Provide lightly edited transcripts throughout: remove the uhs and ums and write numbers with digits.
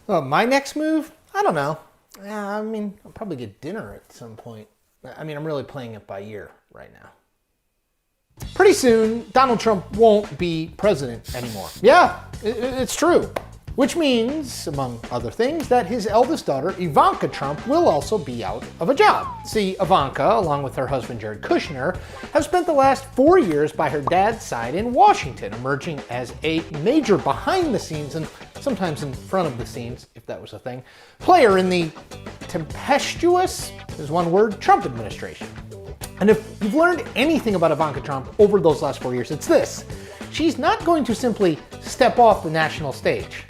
My next move? I don't know. I mean, I'll probably get dinner at some point. I mean, I'm really playing it by ear right now. Pretty soon, Donald Trump won't be president anymore. Yeah, it's true. Which means, among other things, that his eldest daughter, Ivanka Trump, will also be out of a job. See, Ivanka, along with her husband Jared Kushner, have spent the last 4 years by her dad's side in Washington, emerging as a major behind the scenes and sometimes in front of the scenes, if that was a thing, player in the tempestuous, is one word, Trump administration. And if you've learned anything about Ivanka Trump over those last 4 years, it's this. She's not going to simply step off the national stage.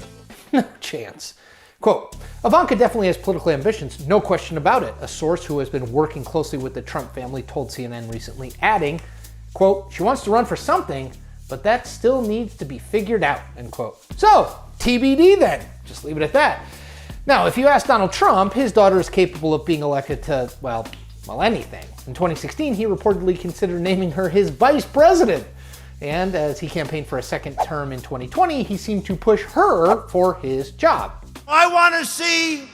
No chance. Quote, Ivanka definitely has political ambitions, no question about it, a source who has been working closely with the Trump family told CNN recently, adding, quote, she wants to run for something, but that still needs to be figured out, end quote. So, TBD then. Just leave it at that. Now, if you ask Donald Trump, his daughter is capable of being elected to, well, anything. In 2016, he reportedly considered naming her his vice president. And as he campaigned for a second term in 2020, he seemed to push her for his job. I want to see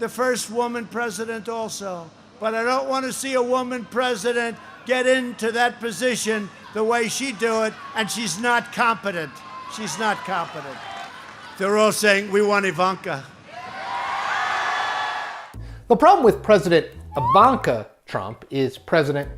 the first woman president also, but I don't want to see a woman president get into that position the way she do it, and she's not competent. She's not competent. They're all saying, we want Ivanka. The problem with President Ivanka Trump is President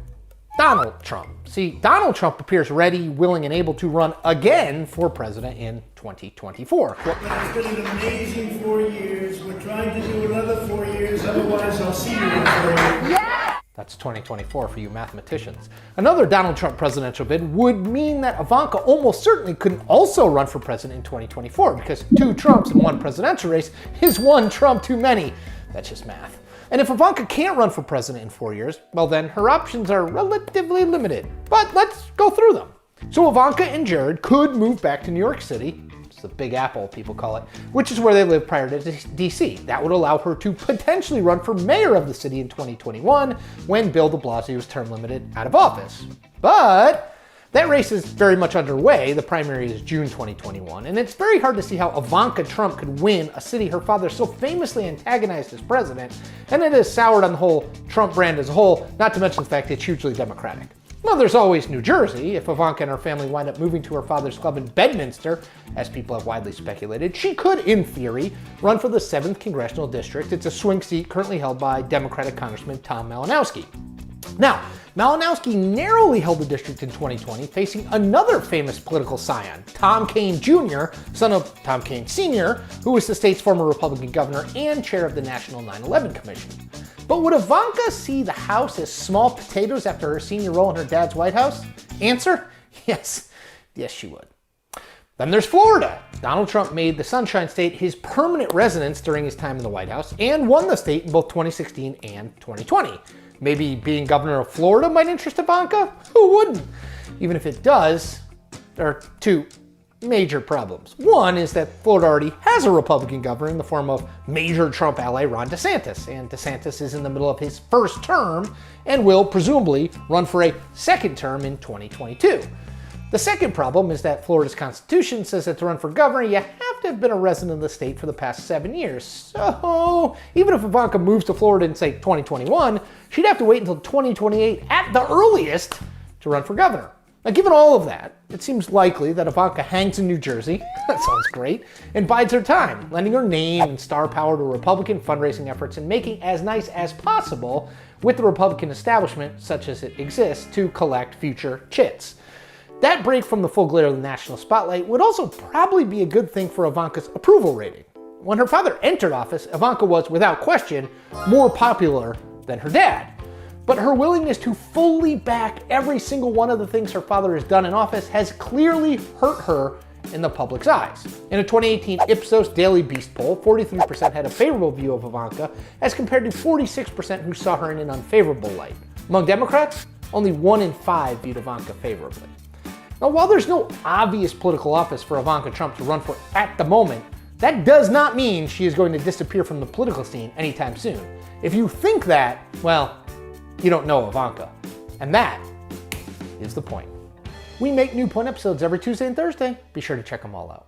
Donald Trump. See, Donald Trump appears ready, willing, and able to run again for president in 2024. It's been an amazing 4 years. We're trying to do another 4 years, otherwise I'll see you in 4 years. Yeah! That's 2024 for you mathematicians. Another Donald Trump presidential bid would mean that Ivanka almost certainly couldn't also run for president in 2024 because 2 Trumps in one presidential race is 1 Trump too many. That's just math. And if Ivanka can't run for president in 4 years, well then her options are relatively limited. But let's go through them. So Ivanka and Jared could move back to New York City, it's the Big Apple people call it, which is where they lived prior to DC. That would allow her to potentially run for mayor of the city in 2021 when Bill de Blasio was term limited out of office. But that race is very much underway. The primary is June 2021, and it's very hard to see how Ivanka Trump could win a city her father so famously antagonized as president, and it has soured on the whole Trump brand as a whole, not to mention the fact it's hugely Democratic. Well, there's always New Jersey. If Ivanka and her family wind up moving to her father's club in Bedminster, as people have widely speculated, she could, in theory, run for the 7th Congressional District. It's a swing seat currently held by Democratic Congressman Tom Malinowski. Now, Malinowski narrowly held the district in 2020, facing another famous political scion, Tom Kean Jr., son of Tom Kean Sr., who was the state's former Republican governor and chair of the National 9/11 Commission. But would Ivanka see the House as small potatoes after her senior role in her dad's White House? Answer, yes. Yes, she would. Then there's Florida. Donald Trump made the Sunshine State his permanent residence during his time in the White House and won the state in both 2016 and 2020. Maybe being governor of Florida might interest Ivanka? Who wouldn't? Even if it does, there are 2 major problems. One is that Florida already has a Republican governor in the form of major Trump ally Ron DeSantis, and DeSantis is in the middle of his first term and will presumably run for a second term in 2022. The second problem is that Florida's constitution says that to run for governor, you have to have been a resident of the state for the past 7 years. So even if Ivanka moves to Florida in, say, 2021, she'd have to wait until 2028 at the earliest to run for governor. Now, given all of that, it seems likely that Ivanka hangs in New Jersey, that sounds great, and bides her time, lending her name and star power to Republican fundraising efforts and making as nice as possible with the Republican establishment, such as it exists, to collect future chits. That break from the full glare of the national spotlight would also probably be a good thing for Ivanka's approval rating. When her father entered office, Ivanka was, without question, more popular than her dad. But her willingness to fully back every single one of the things her father has done in office has clearly hurt her in the public's eyes. In a 2018 Ipsos Daily Beast poll, 43% had a favorable view of Ivanka as compared to 46% who saw her in an unfavorable light. Among Democrats, only 1 in 5 viewed Ivanka favorably. Now, while there's no obvious political office for Ivanka Trump to run for at the moment, that does not mean she is going to disappear from the political scene anytime soon. If you think that, well, you don't know Ivanka. And that is the point. We make new Point episodes every Tuesday and Thursday. Be sure to check them all out.